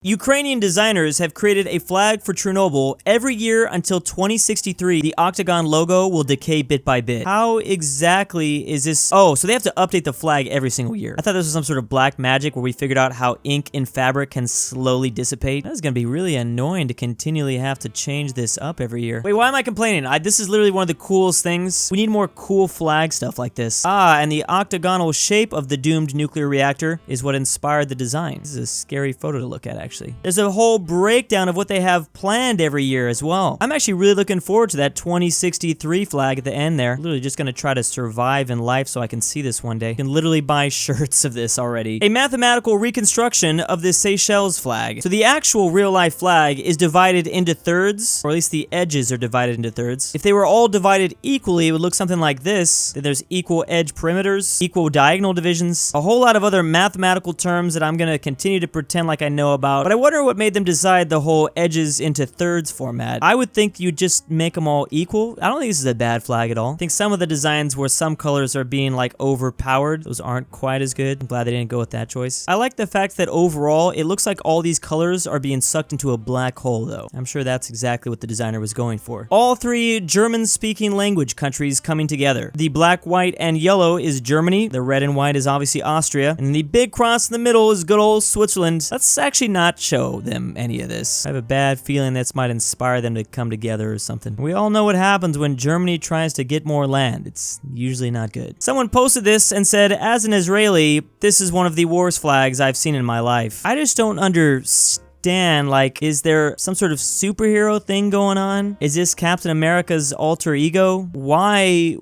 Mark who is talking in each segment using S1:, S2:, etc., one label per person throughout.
S1: Ukrainian designers have created a flag for Chernobyl. Every year until 2063, the octagon logo will decay bit by bit. How exactly is this? Oh, so they have to update the flag every single year. I thought this was some sort of black magic where we figured out how ink in fabric can slowly dissipate. That's gonna be really annoying to continually have to change this up every year. Wait, why am I complaining? This is literally one of the coolest things. We need more cool flag stuff like this. And the octagonal shape of the doomed nuclear reactor is what inspired the design. This is a scary photo to look at, actually. There's a whole breakdown of what they have planned every year as well. I'm actually really looking forward to that 2063 flag at the end there. Literally just gonna try to survive in life so I can see this one day. You can literally buy shirts of this already. A mathematical reconstruction of the Seychelles flag. So the actual real life flag is divided into thirds, or at least the edges are divided into thirds. If they were all divided equally, it would look something like this. Then there's equal edge perimeters, equal diagonal divisions, a whole lot of other mathematical terms that I'm gonna continue to pretend like I know about. But I wonder what made them decide the whole edges into thirds format. I would think you'd just make them all equal. I don't think this is a bad flag at all. I think some of the designs where some colors are being like overpowered, those aren't quite as good. I'm glad they didn't go with that choice. I like the fact that overall, it looks like all these colors are being sucked into a black hole though. I'm sure that's exactly what the designer was going for. All three German-speaking language countries coming together. The black, white, and yellow is Germany. The red and white is obviously Austria. And the big cross in the middle is good old Switzerland. Let's actually not show them any of this. I have a bad feeling this might inspire them to come together or something. We all know what happens when Germany tries to get more land. It's usually not good. Someone posted this and said, as an Israeli, this is one of the worst flags I've seen in my life. I just don't understand. Like, is there some sort of superhero thing going on? Is this Captain America's alter ego? Why?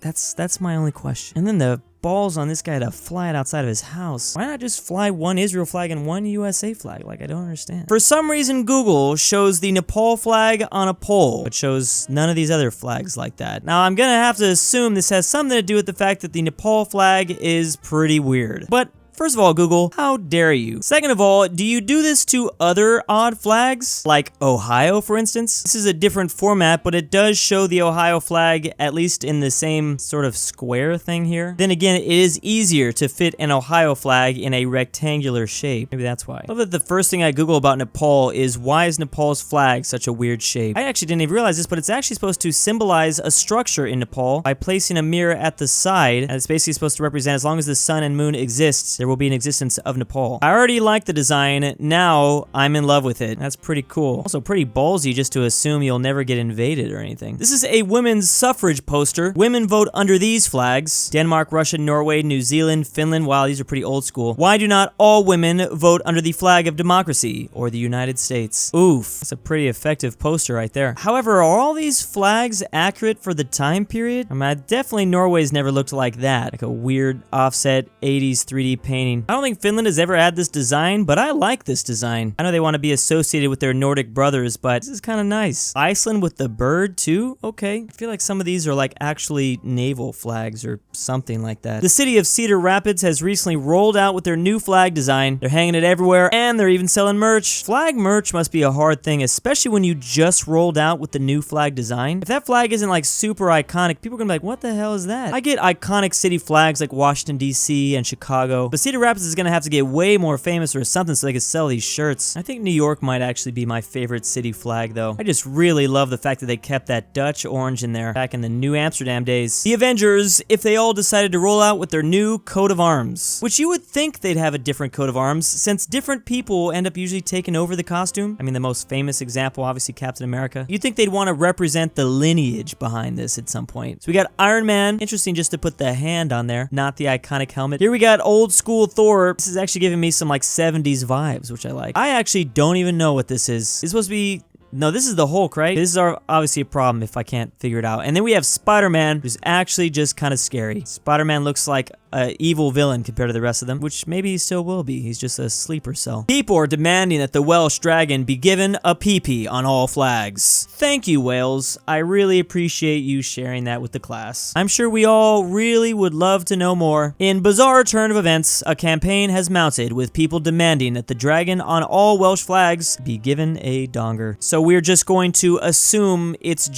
S1: That's my only question. And then the balls on this guy to fly it outside of his house. Why not just fly one Israel flag and one USA flag? Like, I don't understand. For some reason, Google shows the Nepal flag on a pole, but shows none of these other flags like that. Now, I'm gonna have to assume this has something to do with the fact that the Nepal flag is pretty weird. But first of all, Google, how dare you? Second of all, do you do this to other odd flags? Like Ohio, for instance? This is a different format, but it does show the Ohio flag at least in the same sort of square thing here. Then again, it is easier to fit an Ohio flag in a rectangular shape. Maybe that's why. I love that the first thing I Google about Nepal is, why is Nepal's flag such a weird shape? I actually didn't even realize this, but it's actually supposed to symbolize a structure in Nepal by placing a mirror at the side, and it's basically supposed to represent as long as the sun and moon exists, there will be an existence of Nepal. I already like the design, now I'm in love with it. That's pretty cool. Also pretty ballsy just to assume you'll never get invaded or anything. This is a women's suffrage poster. Women vote under these flags. Denmark, Russia, Norway, New Zealand, Finland. Wow, these are pretty old school. Why do not all women vote under the flag of democracy or the United States? Oof, that's a pretty effective poster right there. However, are all these flags accurate for the time period? I mean, definitely Norway's never looked like that. Like a weird offset 80s 3D painting. I don't think Finland has ever had this design, but I like this design. I know they want to be associated with their Nordic brothers, but this is kind of nice. Iceland with the bird too? Okay. I feel like some of these are like actually naval flags or something like that. The city of Cedar Rapids has recently rolled out with their new flag design. They're hanging it everywhere, and they're even selling merch. Flag merch must be a hard thing, especially when you just rolled out with the new flag design. If that flag isn't like super iconic, people are gonna be like, what the hell is that? I get iconic city flags like Washington, D.C. and Chicago, but Cedar Rapids is gonna have to get way more famous or something so they can sell these shirts. I think New York might actually be my favorite city flag though. I just really love the fact that they kept that Dutch orange in there back in the New Amsterdam days. The Avengers, if they all decided to roll out with their new coat of arms, which you would think they'd have a different coat of arms since different people end up usually taking over the costume. I mean, the most famous example, obviously Captain America. You'd think they'd want to represent the lineage behind this at some point. So we got Iron Man. Interesting just to put the hand on there, not the iconic helmet. Here we got old school Thor. This is actually giving me some like 70s vibes, which I like. I actually don't even know what this is. It's supposed to be... No, this is the Hulk, right? This is obviously a problem if I can't figure it out. And then we have Spider-Man, who's actually just kind of scary. Spider-Man looks like an evil villain compared to the rest of them, which maybe he still will be. He's just a sleeper cell. People are demanding that the Welsh dragon be given a pee-pee on all flags. Thank you, Wales. I really appreciate you sharing that with the class. I'm sure we all really would love to know more. In bizarre turn of events, a campaign has mounted with people demanding that the dragon on all Welsh flags be given a donger. So we're just going to assume it's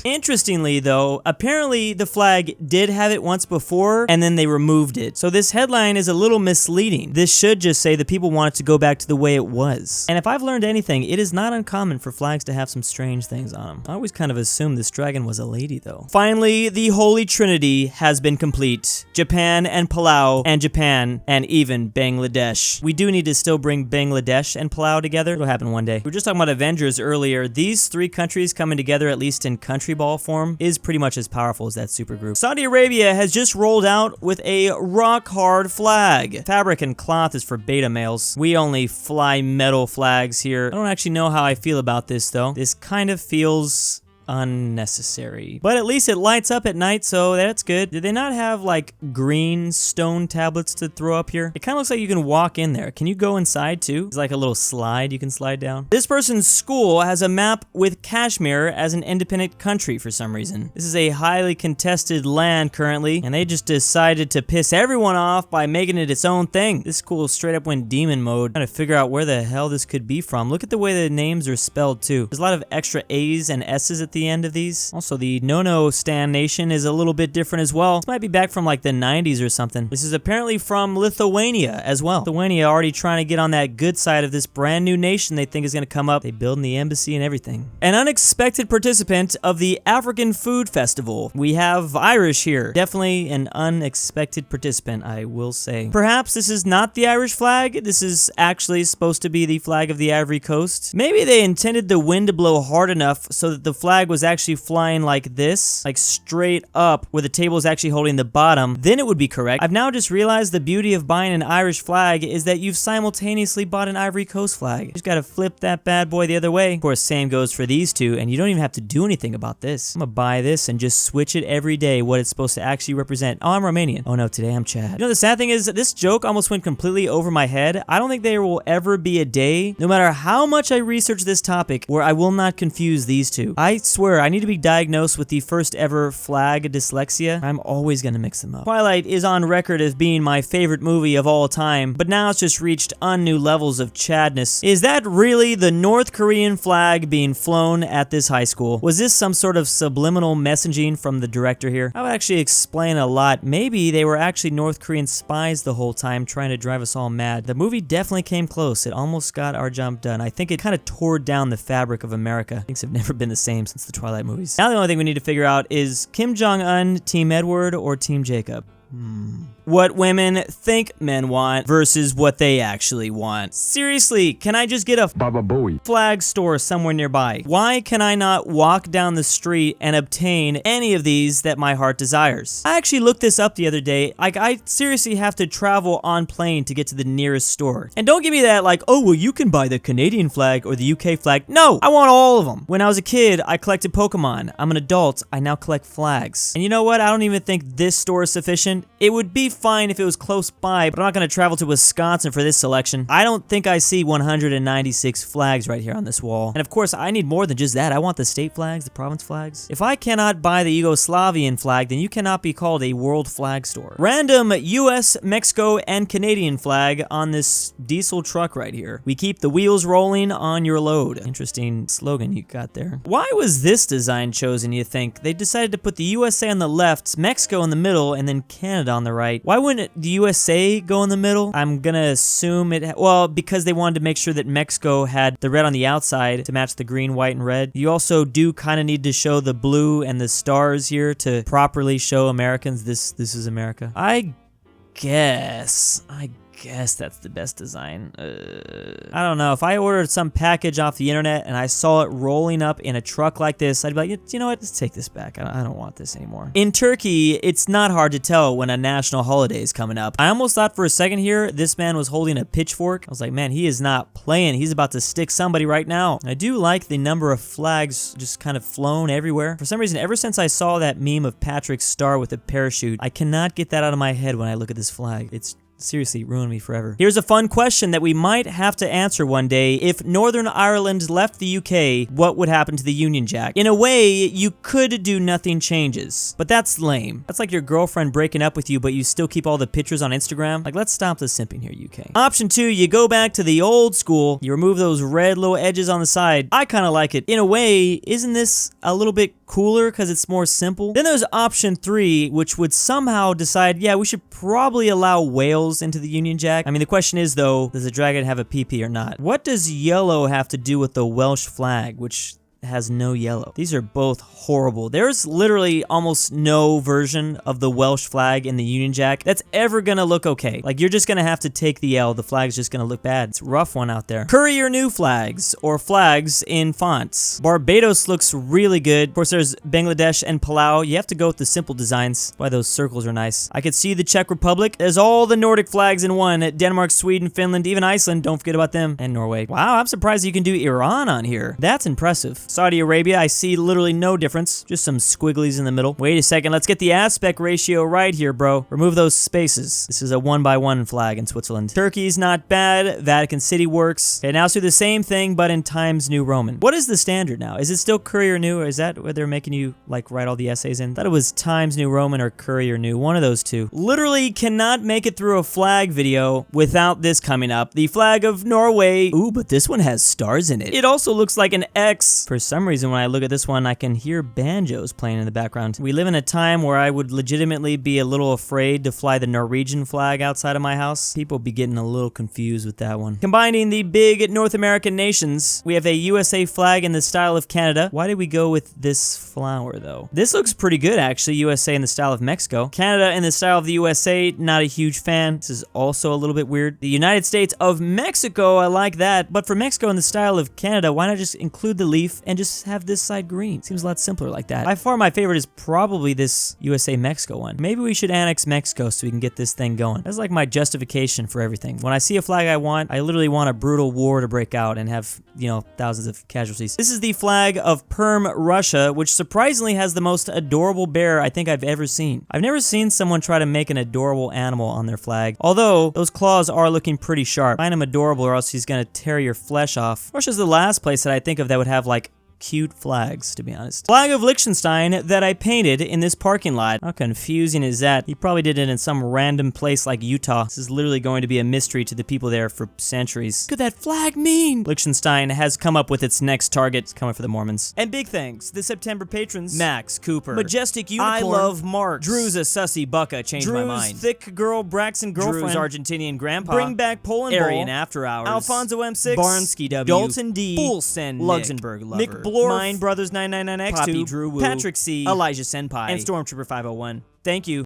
S1: Interestingly though, apparently the flag did have it once before, and then they removed removed it. So this headline is a little misleading. This should just say the people want it to go back to the way it was. And if I've learned anything, it is not uncommon for flags to have some strange things on them. I always kind of assumed this dragon was a lady though. Finally, the Holy Trinity has been complete. Japan and Palau and Japan and even Bangladesh. We do need to still bring Bangladesh and Palau together. It'll happen one day. We were just talking about Avengers earlier. These three countries coming together, at least in country ball form, is pretty much as powerful as that supergroup. Saudi Arabia has just rolled out with a rock hard flag. Fabric and cloth is for beta males. We only fly metal flags here. I don't actually know how I feel about this though. This kind of feels unnecessary. But at least it lights up at night, so that's good. Did they not have like green stone tablets to throw up here? It kind of looks like you can walk in there. Can you go inside too? It's like a little slide you can slide down. This person's school has a map with Kashmir as an independent country for some reason. This is a highly contested land currently, and they just decided to piss everyone off by making it its own thing. This school straight up went demon mode, trying to figure out where the hell this could be from. Look at the way the names are spelled too. There's a lot of extra A's and S's at the end of these. Also, the No-No Stan Nation is a little bit different as well. This might be back from like the 90s or something. This is apparently from Lithuania as well. Lithuania already trying to get on that good side of this brand new nation they think is going to come up. They building the embassy and everything. An unexpected participant of the African Food Festival. We have Irish here. Definitely an unexpected participant, I will say. Perhaps this is not the Irish flag. This is actually supposed to be the flag of the Ivory Coast. Maybe they intended the wind to blow hard enough so that the flag was actually flying like this, like straight up where the table is actually holding the bottom, then it would be correct. I've now just realized the beauty of buying an Irish flag is that you've simultaneously bought an Ivory Coast flag. You just gotta flip that bad boy the other way. Of course, same goes for these two, and you don't even have to do anything about this. I'm gonna buy this and just switch it every day what it's supposed to actually represent. Oh, I'm Romanian. Oh no, today I'm Chad. You know, the sad thing is that this joke almost went completely over my head. I don't think there will ever be a day, no matter how much I research this topic, where I will not confuse these two. I swear, I need to be diagnosed with the first ever flag dyslexia. I'm always gonna mix them up. Twilight is on record as being my favorite movie of all time, but now it's just reached unnew levels of Chadness. Is that really the North Korean flag being flown at this high school? Was this some sort of subliminal messaging from the director here? I would actually explain a lot. Maybe they were actually North Korean spies the whole time trying to drive us all mad. The movie definitely came close. It almost got our job done. I think it kind of tore down the fabric of America. Things have never been the same since the Twilight movies. Now the only thing we need to figure out is Kim Jong-un Team Edward or Team Jacob? What women think men want versus what they actually want. Seriously, can I just get a flag store somewhere nearby? Why can I not walk down the street and obtain any of these that my heart desires? I actually looked this up the other day. Like, I seriously have to travel on plane to get to the nearest store. And don't give me that like, oh, well, you can buy the Canadian flag or the UK flag. No, I want all of them. When I was a kid, I collected Pokemon. I'm an adult. I now collect flags. And you know what? I don't even think this store is sufficient. It would be fine if it was close by, but I'm not going to travel to Wisconsin for this selection. I don't think I see 196 flags right here on this wall. And of course, I need more than just that. I want the state flags, the province flags. If I cannot buy the Yugoslavian flag, then you cannot be called a world flag store. Random US, Mexico, and Canadian flag on this diesel truck right here. We keep the wheels rolling on your load. Interesting slogan you got there. Why was this design chosen, you think? They decided to put the USA on the left, Mexico in the middle, and then Canada on the right. Why wouldn't the USA go in the middle? I'm gonna assume well, because they wanted to make sure that Mexico had the red on the outside to match the green, white, and red. You also do kind of need to show the blue and the stars here to properly show Americans this is America. I guess that's the best design. I don't know. If I ordered some package off the internet and I saw it rolling up in a truck like this, I'd be like, you know what? Let's take this back. I don't want this anymore. In Turkey, it's not hard to tell when a national holiday is coming up. I almost thought for a second here, this man was holding a pitchfork. I was like, man, he is not playing. He's about to stick somebody right now. I do like the number of flags just kind of flown everywhere. For some reason, ever since I saw that meme of Patrick's star with a parachute, I cannot get that out of my head when I look at this flag. It's seriously ruined me forever. Here's a fun question that we might have to answer one day. If Northern Ireland left the UK, what would happen to the Union Jack? In a way, you could do nothing changes, but that's lame. That's like your girlfriend breaking up with you, but you still keep all the pictures on Instagram. Like, let's stop the simping here, UK. Option 2, you go back to the old school. You remove those red little edges on the side. I kind of like it. In a way, isn't this a little bit cooler because it's more simple. Then there's option 3, which would somehow decide, yeah, we should probably allow whales into the Union Jack. I mean, the question is, though, does a dragon have a PP or not? What does yellow have to do with the Welsh flag, which has no yellow? These are both horrible. There's literally almost no version of the Welsh flag in the Union Jack that's ever gonna look okay. Like, you're just gonna have to take the L. The flag's just gonna look bad. It's a rough one out there. Courier new flags, or flags in fonts. Barbados looks really good. Of course, there's Bangladesh and Palau. You have to go with the simple designs. Why those circles are nice. I could see the Czech Republic. There's all the Nordic flags in one. Denmark, Sweden, Finland, even Iceland. Don't forget about them. And Norway. Wow, I'm surprised you can do Iran on here. That's impressive. Saudi Arabia, I see literally no difference. Just some squigglies in the middle. Wait a second, let's get the aspect ratio right here, bro. Remove those spaces. This is a 1x1 flag in Switzerland. Turkey's not bad. Vatican City works. Okay, now let's do the same thing, but in Times New Roman. What is the standard now? Is it still Courier New, or is that what they're making you, like, write all the essays in? I thought it was Times New Roman or Courier New. One of those two. Literally cannot make it through a flag video without this coming up. The flag of Norway. Ooh, but this one has stars in it. It also looks like an X. For some reason, when I look at this one, I can hear banjos playing in the background. We live in a time where I would legitimately be a little afraid to fly the Norwegian flag outside of my house. People be getting a little confused with that one. Combining the big North American nations, we have a USA flag in the style of Canada. Why did we go with this flower, though? This looks pretty good, actually. USA in the style of Mexico. Canada in the style of the USA, not a huge fan. This is also a little bit weird. The United States of Mexico, I like that. But for Mexico in the style of Canada, why not just include the leaf and just have this side green? Seems a lot simpler like that. By far, my favorite is probably this USA-Mexico one. Maybe we should annex Mexico so we can get this thing going. That's like my justification for everything. When I see a flag I literally want a brutal war to break out and have, you know, thousands of casualties. This is the flag of Perm, Russia, which surprisingly has the most adorable bear I think I've ever seen. I've never seen someone try to make an adorable animal on their flag, although those claws are looking pretty sharp. Find him adorable or else he's gonna tear your flesh off. Russia's the last place that I think of that would have, like, cute flags, to be honest. Flag of Liechtenstein that I painted in this parking lot. How confusing is that? He probably did it in some random place like Utah. This is literally going to be a mystery to the people there for centuries. What could that flag mean? Liechtenstein has come up with its next target. It's coming for the Mormons. And big thanks, the September patrons: Max, Cooper, Majestic Unicorn, I Love Mark, Drewsasussybakachangemymind, Thick Girl Braxton Girlfriend, Drew's Argentinian Grandpa, BringBackPolandball, AryanAfterHours, Alfonso M6, Barnsky W, Dalton D, Full Send Nic, LuxembourgLover, McBlorf, Mind Brothers 999X2, Papi Druwu, Patrick C, Elijah Senpai, and Stormtrooper 501. Thank you.